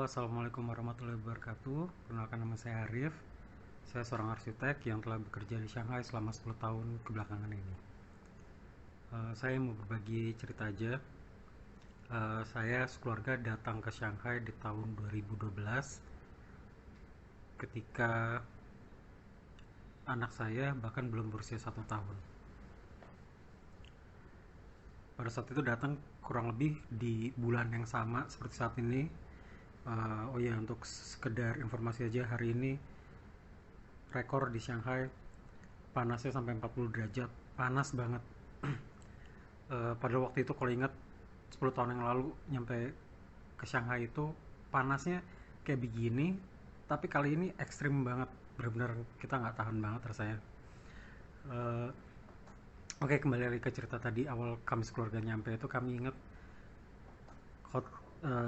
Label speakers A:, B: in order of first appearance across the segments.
A: Halo, Assalamualaikum warahmatullahi wabarakatuh. Perkenalkan, nama saya Arif. Saya seorang arsitek yang telah bekerja di Shanghai selama 10 tahun kebelakangan ini. Saya mau berbagi cerita aja. Saya sekeluarga datang ke Shanghai di tahun 2012 ketika anak saya bahkan belum berusia 1 tahun. Pada saat itu datang kurang lebih di bulan yang sama seperti saat ini. Oh ya, untuk sekedar informasi aja, hari ini rekor di Shanghai panasnya sampai 40 derajat, panas banget. Pada waktu itu kalau ingat 10 tahun yang lalu nyampe ke Shanghai itu panasnya kayak begini, tapi kali ini ekstrim banget, benar-benar kita nggak tahan banget rasanya. Eh, Oke, kembali lagi ke cerita tadi. Awal kami sekeluarga nyampe itu kami ingat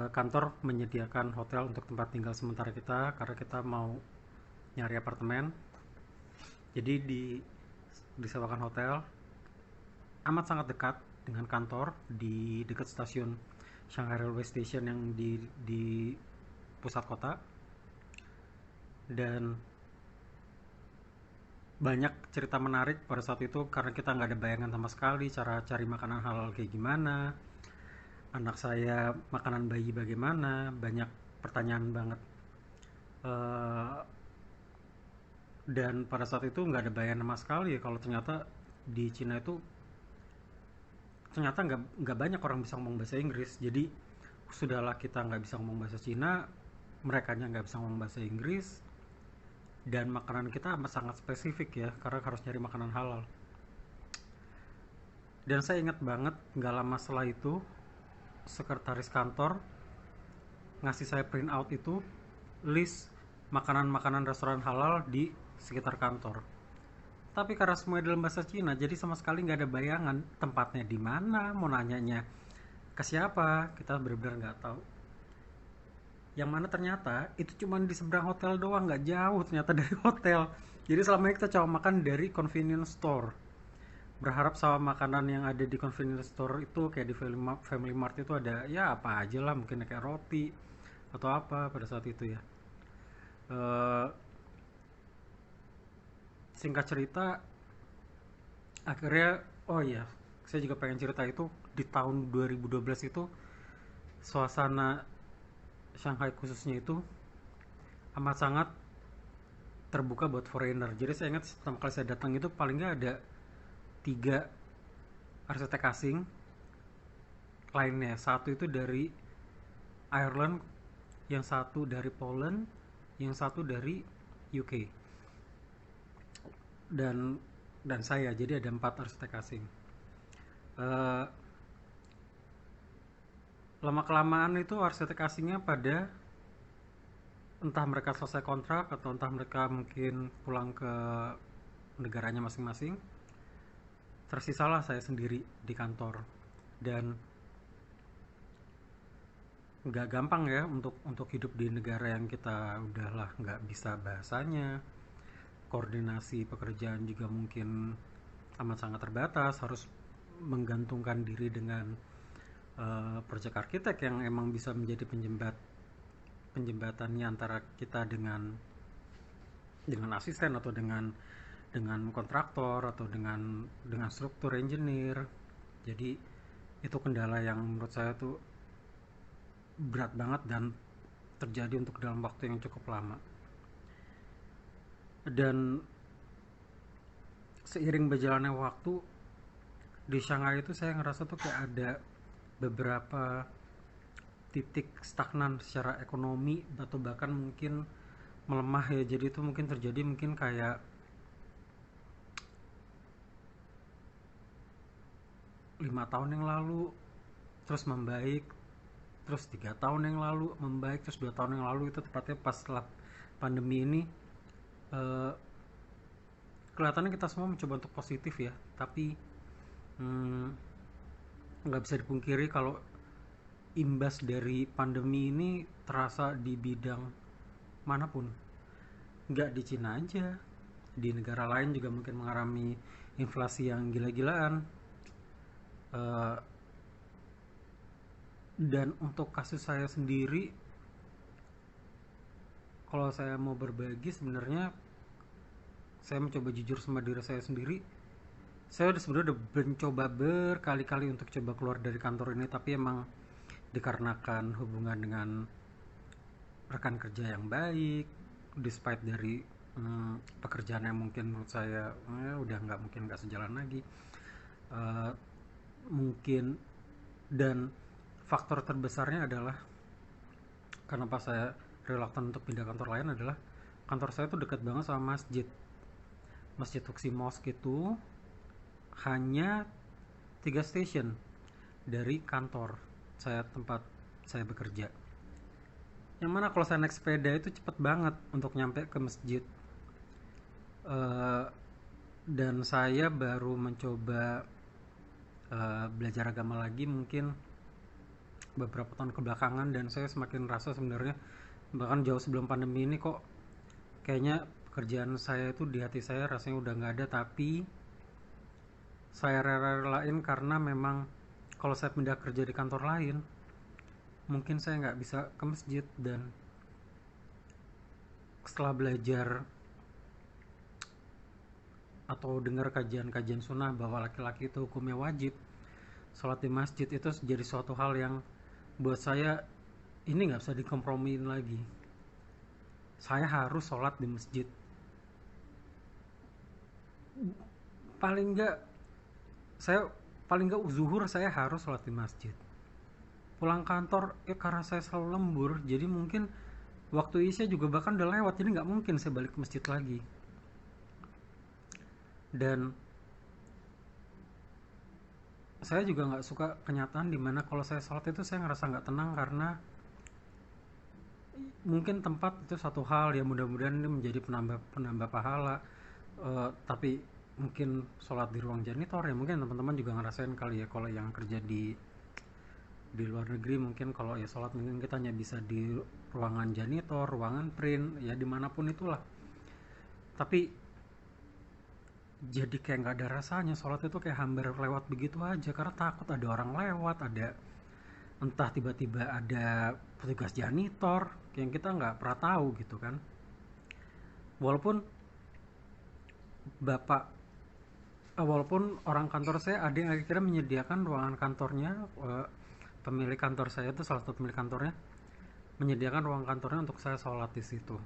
A: kantor menyediakan hotel untuk tempat tinggal sementara kita karena kita mau nyari apartemen. Jadi disewakan hotel amat sangat dekat dengan kantor di dekat stasiun Shanghai Railway Station yang di pusat kota. Dan banyak cerita menarik pada saat itu karena kita nggak ada bayangan sama sekali cara cari makanan halal kayak gimana, anak saya makanan bayi bagaimana, banyak pertanyaan banget. Eh, dan pada saat itu nggak ada bayangan sama sekali ya kalau ternyata di Cina itu ternyata nggak banyak orang bisa ngomong bahasa Inggris. Jadi sudahlah kita nggak bisa ngomong bahasa Cina, mereka nya nggak bisa ngomong bahasa Inggris, dan makanan kita amat sangat spesifik ya karena harus nyari makanan halal. Dan saya ingat banget nggak lama setelah itu sekretaris kantor ngasih saya print out itu list makanan-makanan restoran halal di sekitar kantor. Tapi karena semuanya dalam bahasa Cina, jadi sama sekali nggak ada bayangan tempatnya di mana, mau nanyanya ke siapa, kita benar-benar nggak tahu. Yang mana ternyata itu cuma di seberang hotel doang, nggak jauh ternyata dari hotel. Jadi selama ini kita coba makan dari convenience store, berharap sama makanan yang ada di convenience store itu kayak di Family Mart itu ada ya apa aja lah, mungkin kayak roti atau apa pada saat itu ya. Eh, Singkat cerita, akhirnya oh iya, saya juga pengen cerita itu di tahun 2012 itu suasana Shanghai khususnya itu amat sangat terbuka buat foreigner. Jadi saya ingat pertama kali saya datang itu paling nggak ada 3 arsitek asing lainnya. Satu itu dari Ireland, yang satu dari Poland, yang satu dari UK, dan saya. Jadi ada 4 arsitek asing. Eh, Lama kelamaan itu arsitek asingnya pada entah mereka selesai kontrak atau entah mereka mungkin pulang ke negaranya masing-masing. Tersisalah saya sendiri di kantor. Dan nggak gampang ya untuk hidup di negara yang kita udahlah nggak bisa bahasanya. Koordinasi pekerjaan juga mungkin amat sangat terbatas, harus menggantungkan diri dengan proyek arsitek yang emang bisa menjadi penjembatannya antara kita dengan asisten atau dengan kontraktor atau dengan struktur engineer. Jadi itu kendala yang menurut saya tuh berat banget dan terjadi untuk dalam waktu yang cukup lama. Dan seiring berjalannya waktu di Shanghai itu saya ngerasa tuh kayak ada beberapa titik stagnan secara ekonomi atau bahkan mungkin melemah ya. Jadi itu mungkin terjadi mungkin kayak 5 tahun yang lalu, terus membaik, terus 3 tahun yang lalu membaik, terus 2 tahun yang lalu itu tepatnya pas setelah pandemi ini. eh, Kelihatannya kita semua mencoba untuk positif ya, tapi hmm, nggak bisa dipungkiri kalau imbas dari pandemi ini terasa di bidang manapun. Nggak di Cina aja, di negara lain juga mungkin mengalami inflasi yang gila-gilaan. Dan untuk kasus saya sendiri, kalau saya mau berbagi sebenarnya saya mencoba jujur sama diri saya sendiri. Saya udah sebenarnya udah mencoba berkali-kali untuk coba keluar dari kantor ini, tapi emang dikarenakan hubungan dengan rekan kerja yang baik, despite dari pekerjaan yang mungkin menurut saya udah nggak sejalan lagi. Eh, Mungkin, dan faktor terbesarnya adalah kenapa saya reluctant untuk pindah kantor lain adalah kantor saya tuh dekat banget sama masjid Tuksi Mosque itu hanya 3 stasiun dari kantor saya, tempat saya bekerja, yang mana kalau saya naik sepeda itu cepet banget untuk nyampe ke masjid. Eh, dan saya baru mencoba belajar agama lagi mungkin beberapa tahun kebelakangan, dan saya semakin rasa sebenarnya bahkan jauh sebelum pandemi ini kok kayaknya pekerjaan saya itu di hati saya rasanya udah nggak ada, tapi saya rela-relain karena memang kalau saya pindah kerja di kantor lain mungkin saya nggak bisa ke masjid. Dan setelah belajar atau dengar kajian-kajian sunnah bahwa laki-laki itu hukumnya wajib sholat di masjid, itu jadi suatu hal yang buat saya ini nggak bisa dikompromiin lagi. Saya harus sholat di masjid, paling nggak saya paling nggak zuhur saya harus sholat di masjid. Pulang kantor ya karena saya selalu lembur, jadi mungkin waktu isya juga bahkan udah lewat, jadi nggak mungkin saya balik ke masjid lagi. Dan saya juga nggak suka kenyataan dimana kalau saya sholat itu saya ngerasa nggak tenang, karena mungkin tempat itu satu hal ya, mudah-mudahan ini menjadi penambah penambah pahala. Tapi mungkin sholat di ruang janitor ya mungkin teman-teman juga ngerasain kali ya, kalau yang kerja di luar negeri mungkin kalau ya sholat mungkin kita hanya bisa di ruangan janitor, ruangan print, ya dimanapun itulah. Tapi jadi kayak nggak ada rasanya sholat itu, kayak hampir lewat begitu aja karena takut ada orang lewat, ada entah tiba-tiba ada petugas janitor yang kita nggak pernah tahu gitu kan. Walaupun bapak walaupun orang kantor saya ada yang akhirnya menyediakan ruangan kantornya, pemilik kantor saya itu salah satu pemilik kantornya menyediakan ruang kantornya untuk saya sholat di situ,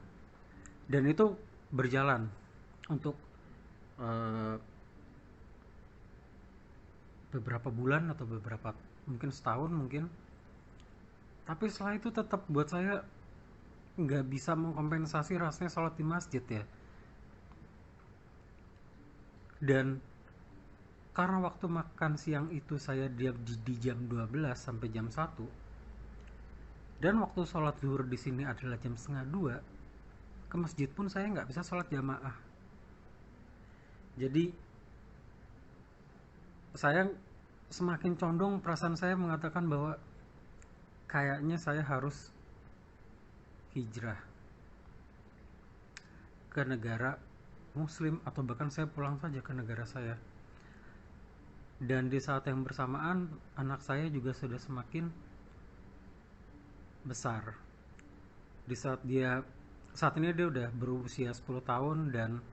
A: dan itu berjalan untuk eh, beberapa bulan atau beberapa mungkin setahun mungkin. Tapi setelah itu tetap buat saya nggak bisa mengkompensasi rasanya sholat di masjid ya. Dan karena waktu makan siang itu saya di jam 12 sampai jam 1, dan waktu sholat zuhur di sini adalah jam setengah 2, ke masjid pun saya nggak bisa sholat jamaah. Jadi saya semakin condong, perasaan saya mengatakan bahwa kayaknya saya harus hijrah ke negara muslim, atau bahkan saya pulang saja ke negara saya. Dan di saat yang bersamaan anak saya juga sudah semakin besar. Di saat ini dia udah berusia 10 tahun, dan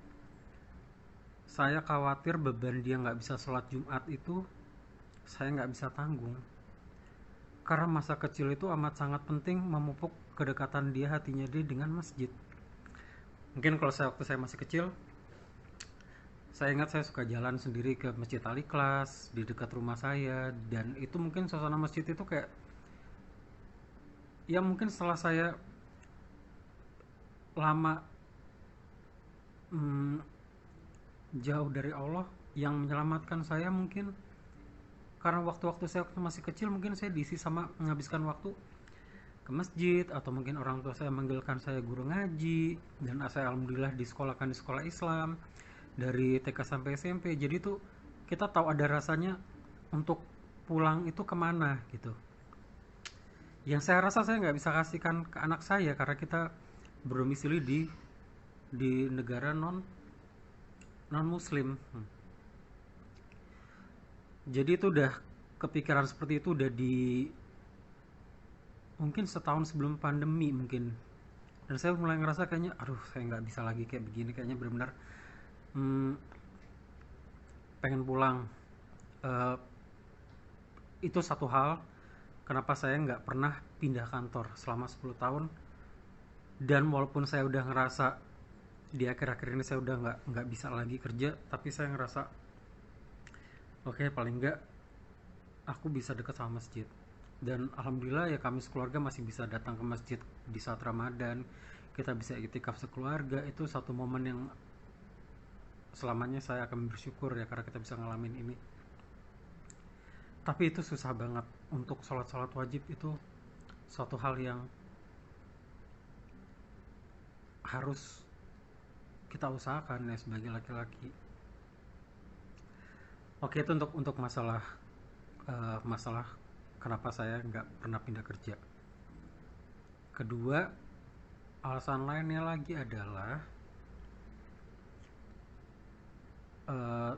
A: saya khawatir beban dia nggak bisa sholat Jumat itu saya nggak bisa tanggung, karena masa kecil itu amat sangat penting memupuk kedekatan dia, hatinya dia dengan masjid. Mungkin kalau waktu saya masih kecil, saya ingat saya suka jalan sendiri ke Masjid Al Ikhlas di dekat rumah saya, dan itu mungkin suasana masjid itu kayak ya mungkin setelah saya lama hmm, jauh dari Allah yang menyelamatkan saya, mungkin karena waktu-waktu saya waktu masih kecil mungkin saya diisi sama menghabiskan waktu ke masjid, atau mungkin orang tua saya manggilkan saya guru ngaji, dan saya alhamdulillah disekolahkan di sekolah Islam dari TK sampai SMP. Jadi tuh kita tahu ada rasanya untuk pulang itu kemana gitu, yang saya rasa saya nggak bisa kasihkan ke anak saya karena kita berdomisili di negara non muslim. Jadi itu udah kepikiran seperti itu udah di mungkin setahun sebelum pandemi mungkin Dan saya mulai ngerasa kayaknya aduh saya nggak bisa lagi kayak begini, kayaknya benar-benar hmm, pengen pulang. Eh, itu satu hal kenapa saya nggak pernah pindah kantor selama 10 tahun. Dan walaupun saya udah ngerasa di akhir-akhir ini saya udah nggak bisa lagi kerja, tapi saya ngerasa oke, paling nggak aku bisa dekat sama masjid. Dan alhamdulillah ya kami sekeluarga masih bisa datang ke masjid di saat Ramadan. Kita bisa iktikaf sekeluarga, itu satu momen yang selamanya saya akan bersyukur ya karena kita bisa ngalamin ini. Tapi itu susah banget untuk sholat-sholat wajib, itu suatu hal yang harus kita usahakan ya sebagai laki-laki. Oke, itu untuk masalah masalah kenapa saya nggak pernah pindah kerja. Kedua, alasan lainnya lagi adalah eh,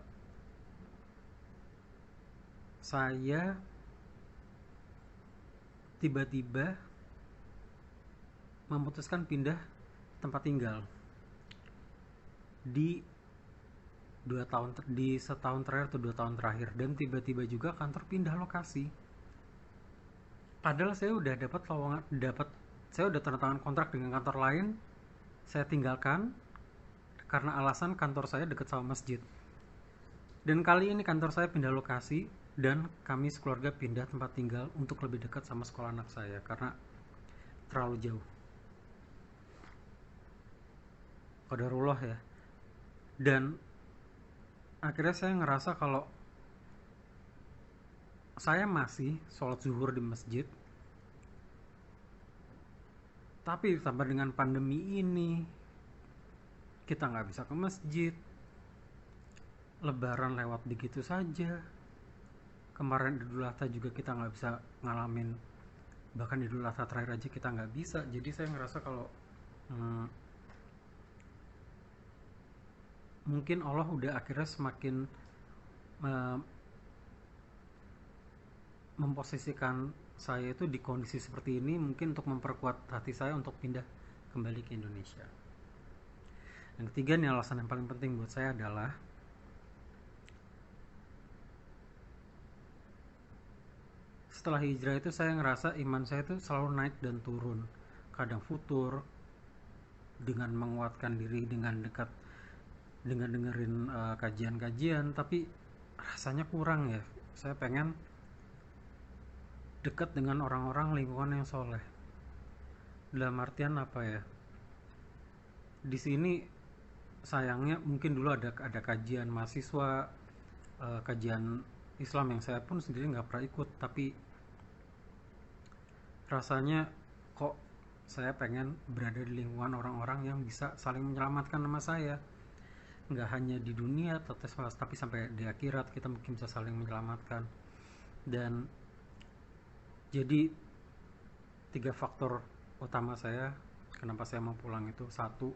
A: saya tiba-tiba memutuskan pindah tempat tinggal di di setahun terakhir atau 2 tahun terakhir, dan tiba-tiba juga kantor pindah lokasi. Padahal saya udah dapat lowongan, saya udah tanda tangan kontrak dengan kantor lain, saya tinggalkan karena alasan kantor saya dekat sama masjid. Dan kali ini kantor saya pindah lokasi dan kami sekeluarga pindah tempat tinggal untuk lebih dekat sama sekolah anak saya karena terlalu jauh. Qadarullah ya. Dan akhirnya saya ngerasa kalau saya masih sholat zuhur di masjid, tapi ditambah dengan pandemi ini kita nggak bisa ke masjid, lebaran lewat begitu saja, kemarin Idul Adha juga kita nggak bisa ngalamin, bahkan Idul Adha terakhir aja kita nggak bisa. Jadi saya ngerasa kalau hmm, mungkin Allah udah akhirnya semakin uh, memposisikan saya itu di kondisi seperti ini mungkin untuk memperkuat hati saya untuk pindah kembali ke Indonesia. Yang ketiga nih, alasan yang paling penting buat saya adalah setelah hijrah itu saya ngerasa iman saya itu selalu naik dan turun. Kadang futur dengan menguatkan diri dengan dekat dengan dengerin kajian-kajian, tapi rasanya kurang ya. Saya pengen dekat dengan orang-orang lingkungan yang soleh. Dalam artian apa ya? Di sini sayangnya mungkin dulu ada kajian mahasiswa, kajian Islam yang saya pun sendiri nggak pernah ikut, tapi rasanya kok saya pengen berada di lingkungan orang-orang yang bisa saling menyelamatkan nama saya, nggak hanya di dunia tapi sampai di akhirat kita mungkin bisa saling menyelamatkan. Dan jadi 3 faktor utama saya kenapa saya mau pulang itu: satu,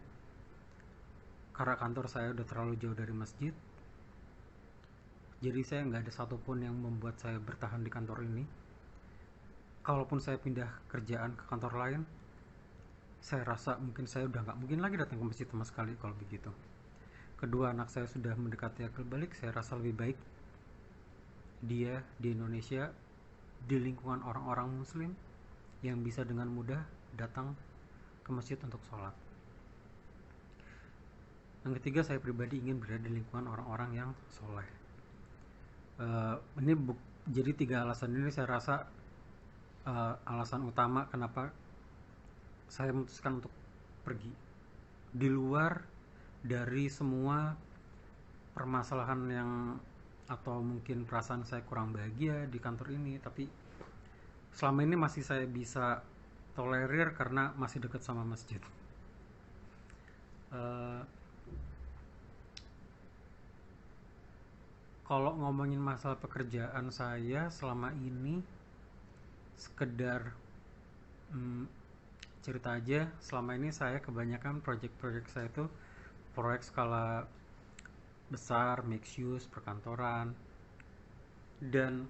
A: karena kantor saya udah terlalu jauh dari masjid, jadi saya nggak ada satupun yang membuat saya bertahan di kantor ini. Kalaupun saya pindah kerjaan ke kantor lain, saya rasa mungkin saya udah nggak mungkin lagi datang ke masjid sama sekali kalau begitu. Kedua, anak saya sudah mendekati akil balik, saya rasa lebih baik dia di Indonesia di lingkungan orang-orang muslim yang bisa dengan mudah datang ke masjid untuk sholat. Yang ketiga, saya pribadi ingin berada di lingkungan orang-orang yang soleh. Jadi 3 alasan ini saya rasa alasan utama kenapa saya memutuskan untuk pergi, di luar dari semua permasalahan yang atau mungkin perasaan saya kurang bahagia di kantor ini, tapi selama ini masih saya bisa tolerir karena masih dekat sama masjid. Kalau ngomongin masalah pekerjaan saya selama ini, sekedar cerita aja, selama ini saya kebanyakan project-project saya itu proyek skala besar, mixed use, perkantoran, dan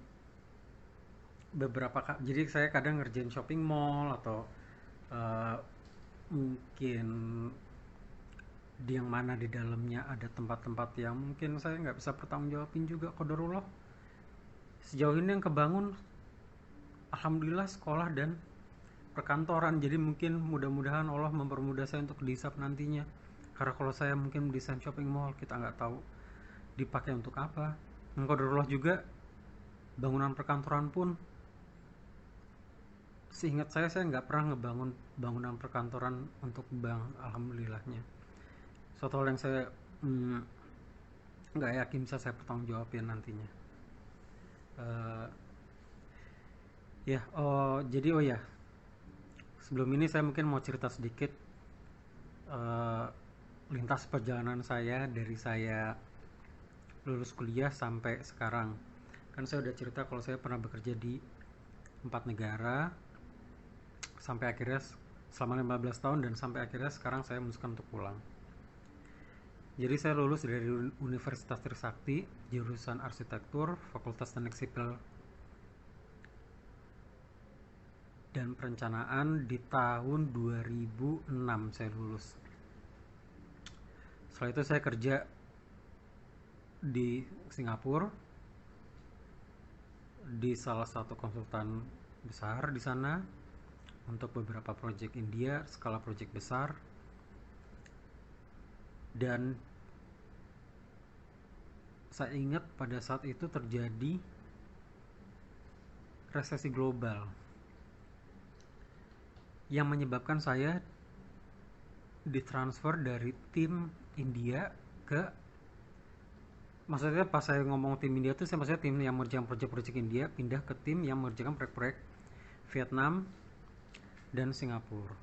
A: jadi saya kadang ngerjain shopping mall atau mungkin di yang mana di dalamnya ada tempat-tempat yang mungkin saya nggak bisa pertanggungjawabin juga qadarullah. Sejauh ini yang kebangun alhamdulillah sekolah dan perkantoran, jadi mungkin mudah-mudahan Allah mempermudah saya untuk dihisap nantinya, karena kalau saya mungkin desain shopping mall kita nggak tahu dipakai untuk apa. Qadarullah juga bangunan perkantoran pun seingat saya nggak pernah ngebangun bangunan perkantoran untuk bank, alhamdulillahnya. Suatu hal yang saya nggak yakin bisa saya pertanggungjawabin nantinya. Jadi sebelum ini saya mungkin mau cerita sedikit lintas perjalanan saya dari saya lulus kuliah sampai sekarang. Kan saya udah cerita kalau saya pernah bekerja di 4 negara sampai akhirnya selama 15 tahun, dan sampai akhirnya sekarang saya memutuskan untuk pulang. Jadi saya lulus dari Universitas Trisakti, jurusan Arsitektur, Fakultas Teknik Sipil dan Perencanaan di tahun 2006 saya lulus. Setelah itu saya kerja di Singapura di salah satu konsultan besar di sana untuk beberapa proyek India, skala proyek besar. Dan saya ingat pada saat itu terjadi resesi global yang menyebabkan saya ditransfer dari tim India ke, maksudnya pas saya ngomong tim India itu saya maksudnya tim yang mengerjakan proyek-proyek India pindah ke tim yang mengerjakan proyek-proyek Vietnam dan Singapura.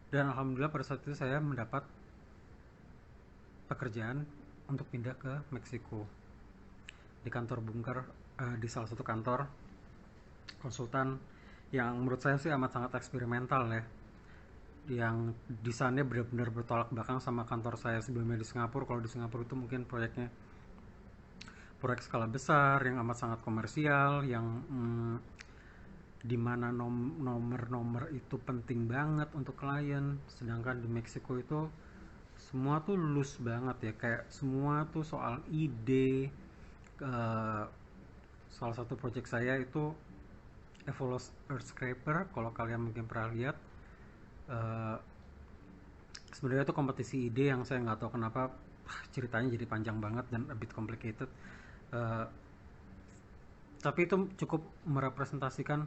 A: Dan alhamdulillah pada saat itu saya mendapat pekerjaan untuk pindah ke Meksiko di kantor bunker, di salah satu kantor konsultan yang menurut saya sih amat sangat eksperimental ya, yang desainnya benar-benar bertolak belakang sama kantor saya sebelumnya di Singapura. Kalau di Singapura itu mungkin proyeknya proyek skala besar yang amat sangat komersial, yang dimana nomor-nomor itu penting banget untuk klien. Sedangkan di Meksiko itu semua tuh loose banget ya, kayak semua tuh soal ide. Salah satu project saya itu Evolos Earth Scraper, kalau kalian mungkin pernah lihat. Sebenarnya itu kompetisi ide yang saya nggak tahu kenapa ceritanya jadi panjang banget dan a bit complicated. Tapi itu cukup merepresentasikan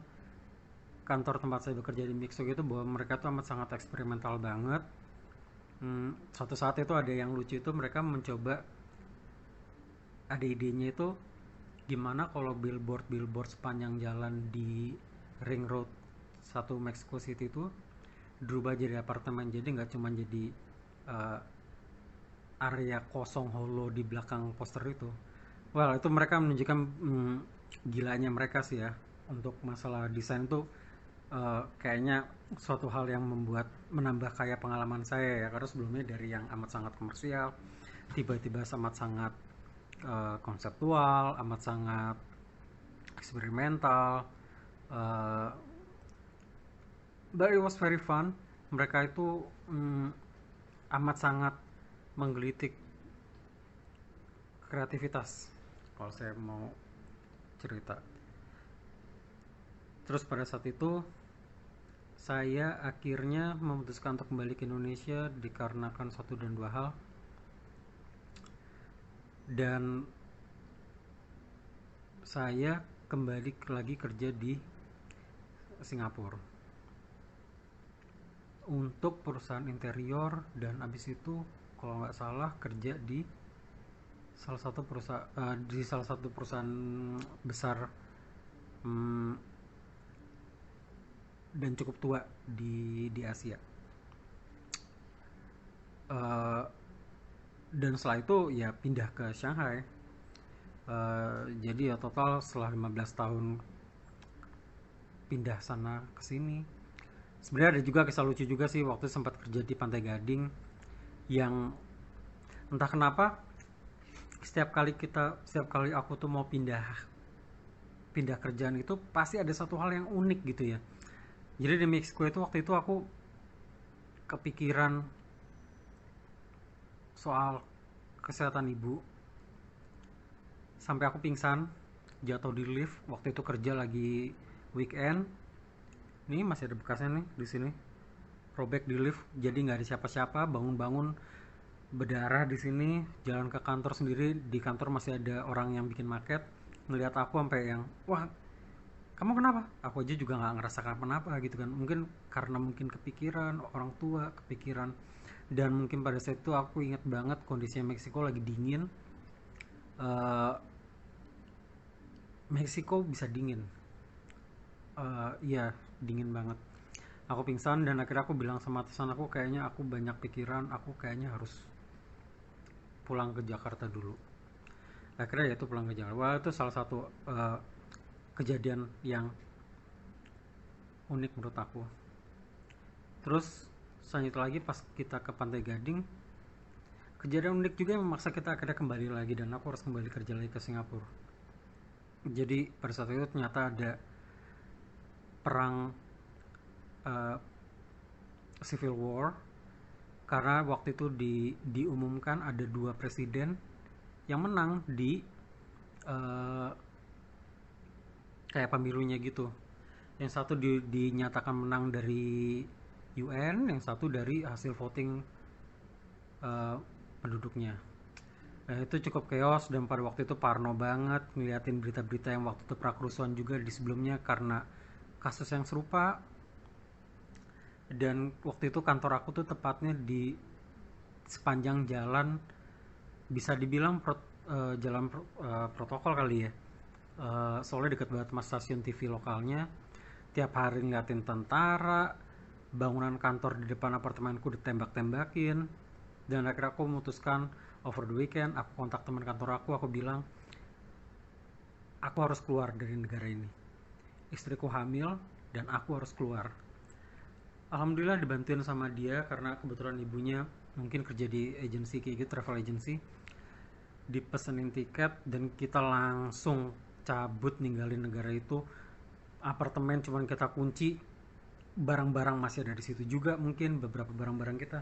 A: kantor tempat saya bekerja di Meksiko itu, bahwa mereka tuh amat sangat eksperimental banget. Suatu saat itu ada yang lucu, itu mereka mencoba, ada idenya itu gimana kalau billboard sepanjang jalan di ring road satu Mexico City itu dirubah jadi apartemen, jadi nggak cuma jadi area kosong holo di belakang poster itu. Well, itu mereka menunjukkan gilanya mereka sih ya untuk masalah desain tuh. Kayaknya suatu hal yang menambah kaya pengalaman saya ya, karena sebelumnya dari yang amat sangat komersial tiba-tiba amat sangat konseptual, amat sangat eksperimental, but it was very fun. Mereka itu amat sangat menggelitik kreativitas kalau saya mau cerita. Terus pada saat itu saya akhirnya memutuskan untuk kembali ke Indonesia dikarenakan satu dan dua hal. Dan saya kembali lagi kerja di Singapura untuk perusahaan interior, dan abis itu kalau nggak salah kerja di salah satu perusahaan besar dan cukup tua di Asia. Dan setelah itu ya pindah ke Shanghai. Jadi ya total setelah 15 tahun pindah sana ke sini. Sebenarnya ada juga kisah lucu juga sih, waktu sempat kerja di Pantai Gading, yang entah kenapa setiap kali aku tuh mau pindah kerjaan itu pasti ada satu hal yang unik gitu ya, Jadi di Meksiko itu waktu itu aku kepikiran soal kesehatan ibu sampai aku pingsan, jatuh di lift. Waktu itu kerja lagi weekend. Ini masih ada bekasnya nih di sini. Robek di lift, jadi nggak ada siapa-siapa. Bangun-bangun berdarah di sini. Jalan ke kantor sendiri, di kantor masih ada orang yang bikin market. Ngelihat aku sampai yang, wah, kamu kenapa? Aku aja juga nggak ngerasa kenapa-napa gitu kan. Mungkin karena mungkin kepikiran orang tua, kepikiran. Dan mungkin pada saat itu aku ingat banget kondisinya Meksiko lagi dingin. Eh, Meksiko bisa dingin. Iya, dingin banget. Aku pingsan dan akhirnya aku bilang sama atasan aku, kayaknya aku banyak pikiran, aku kayaknya harus pulang ke Jakarta dulu. Akhirnya ya itu pulang ke Jakarta. Wah, itu salah satu kejadian yang unik menurut aku. Terus selanjutnya lagi pas kita ke Pantai Gading, kejadian unik juga yang memaksa kita akhirnya kembali lagi dan aku harus kembali kerja lagi ke Singapura. Jadi pada saat itu ternyata ada perang uh, civil war karena waktu itu diumumkan ada dua presiden yang menang di uh, kayak pemilunya gitu. Yang satu dinyatakan menang dari UN, yang satu dari hasil voting uh, penduduknya. Itu cukup chaos dan pada waktu itu parno banget ngeliatin berita-berita yang waktu itu prakerusuhan juga di sebelumnya karena kasus yang serupa. Dan waktu itu kantor aku tuh tepatnya di sepanjang jalan, bisa dibilang jalan protokol kali ya. Soalnya deket banget sama stasiun TV lokalnya. Tiap hari ngeliatin tentara, bangunan kantor di depan apartemenku ditembak-tembakin. Dan akhirnya aku memutuskan over the weekend aku kontak teman kantor aku bilang aku harus keluar dari negara ini, istriku hamil dan aku harus keluar. Alhamdulillah dibantuin sama dia karena kebetulan ibunya mungkin kerja di agency kayak gitu, travel agency. Dipesenin tiket dan kita langsung cabut ninggalin negara itu. Apartemen cuman kita kunci, barang-barang masih ada di situ juga, mungkin beberapa barang-barang kita.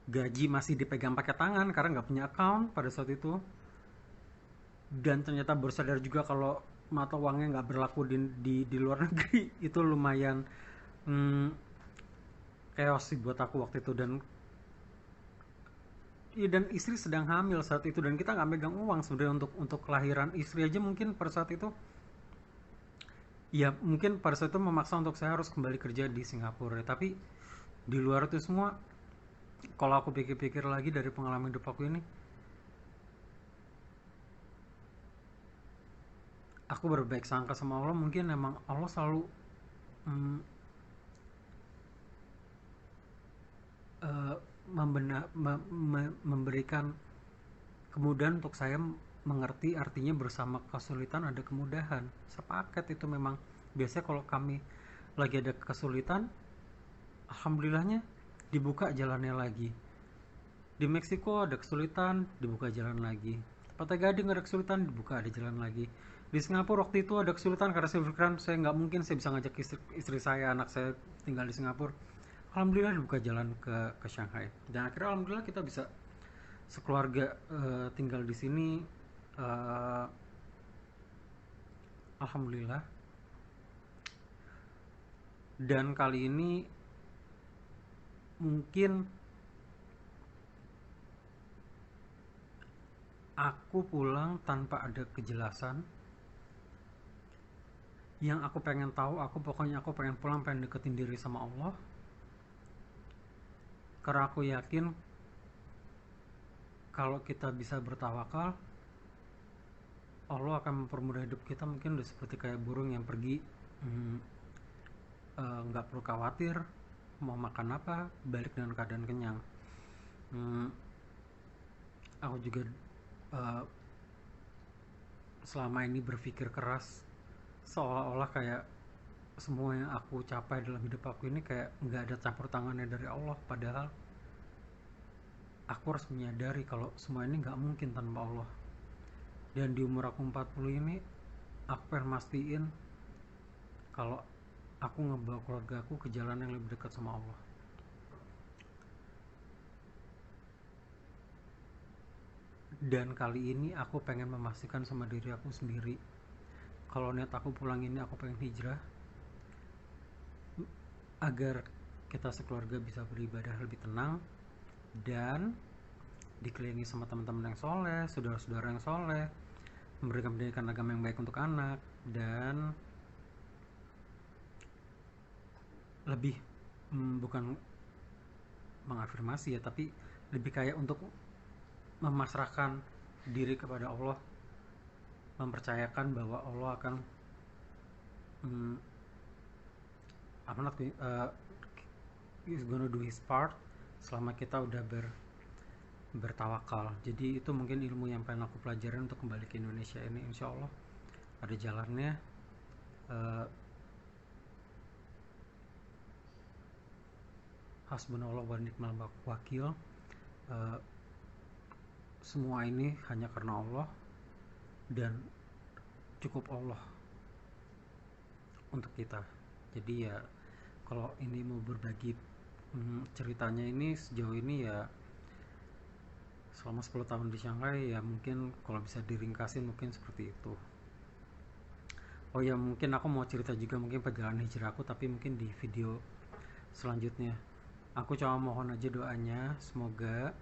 A: Gaji masih dipegang pakai tangan karena nggak punya account pada saat itu. Dan ternyata baru sadar juga kalau mata uangnya nggak berlaku di luar negeri. Itu lumayan chaos sih buat aku waktu itu. Dan istri sedang hamil saat itu dan kita nggak megang uang sebenarnya untuk kelahiran istri aja. Mungkin pada saat itu ya mungkin pada saat itu memaksa untuk saya harus kembali kerja di Singapura. Tapi di luar itu semua, kalau aku pikir-pikir lagi dari pengalaman hidup aku ini, aku berbaik sangka sama Allah. Mungkin emang Allah selalu mm, memberikan kemudahan untuk saya mengerti artinya bersama kesulitan ada kemudahan. Sepaket itu memang. Biasanya kalau kami lagi ada kesulitan, alhamdulillahnya dibuka jalannya lagi. Di Meksiko ada kesulitan, dibuka jalan lagi. Pantai Gading ada kesulitan, dibuka ada jalan lagi. Di Singapura waktu itu ada kesulitan karena saya berpikiran saya nggak mungkin saya bisa ngajak istri saya, anak saya tinggal di Singapura. Alhamdulillah dibuka jalan ke Shanghai. Dan akhirnya alhamdulillah kita bisa sekeluarga tinggal di sini. uh, Alhamdulillah. Dan kali ini mungkin aku pulang tanpa ada kejelasan. Yang aku pengen tahu, aku pengen pulang, pengen deketin diri sama Allah. Karena aku yakin kalau kita bisa bertawakal, Allah akan mempermudah hidup kita. Mungkin udah seperti kayak burung yang pergi, nggak perlu khawatir mau makan apa, balik dengan keadaan kenyang. Aku juga selama ini berpikir keras, seolah-olah kayak semua yang aku capai dalam hidup aku ini kayak nggak ada campur tangannya dari Allah. Padahal aku harus menyadari kalau semua ini nggak mungkin tanpa Allah. Dan di umur aku 40 ini, aku pengen mastiin kalau aku ngebawa keluarga aku ke jalan yang lebih dekat sama Allah. Dan kali ini aku pengen memastikan sama diri aku sendiri, kalau niat aku pulang ini aku pengen hijrah agar kita sekeluarga bisa beribadah lebih tenang dan dikelilingi sama teman-teman yang soleh, saudara-saudara yang soleh, memberikan pendidikan agama yang baik untuk anak, dan lebih bukan mengafirmasi ya, tapi lebih kayak untuk memasrahkan diri kepada Allah, mempercayakan bahwa Allah akan I'm not he's gonna do his part selama kita udah bertawakal. Jadi itu mungkin ilmu yang pengen aku pelajarin untuk kembali ke Indonesia ini. Insya Allah ada jalannya. Hasbunallah wa ni'mal wakil. Semua ini hanya karena Allah dan cukup Allah untuk kita. Jadi ya kalau ini mau berbagi ceritanya ini sejauh ini ya selama 10 tahun di Shanghai, ya mungkin kalau bisa diringkasin mungkin seperti itu. Oh ya, mungkin aku mau cerita juga mungkin perjalanan hijrah aku, tapi mungkin di video selanjutnya. Aku cuma mohon aja doanya, semoga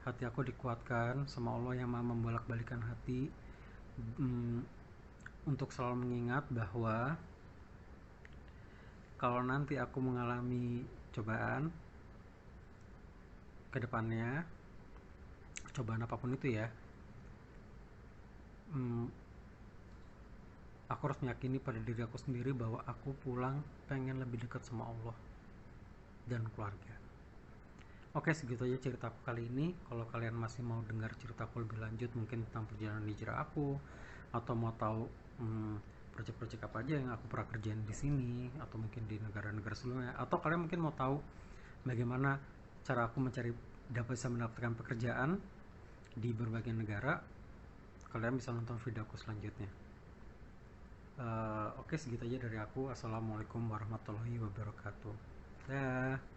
A: hati aku dikuatkan sama Allah yang maha membolak-balikan hati, untuk selalu mengingat bahwa kalau nanti aku mengalami cobaan ke depannya, cobaan apapun itu ya, aku harus meyakini pada diri aku sendiri bahwa aku pulang pengen lebih dekat sama Allah dan keluarga. Oke, segitu aja cerita aku kali ini. Kalau kalian masih mau dengar cerita aku lebih lanjut mungkin tentang perjalanan hijrah aku, atau mau tahu proyek-proyek apa aja yang aku pernah kerjain di sini, atau mungkin di negara-negara sebelumnya, atau kalian mungkin mau tahu bagaimana cara aku bisa mendapatkan pekerjaan di berbagai negara, kalian bisa nonton video aku selanjutnya. Oke, segitu aja dari aku. Assalamualaikum warahmatullahi wabarakatuh. Dah.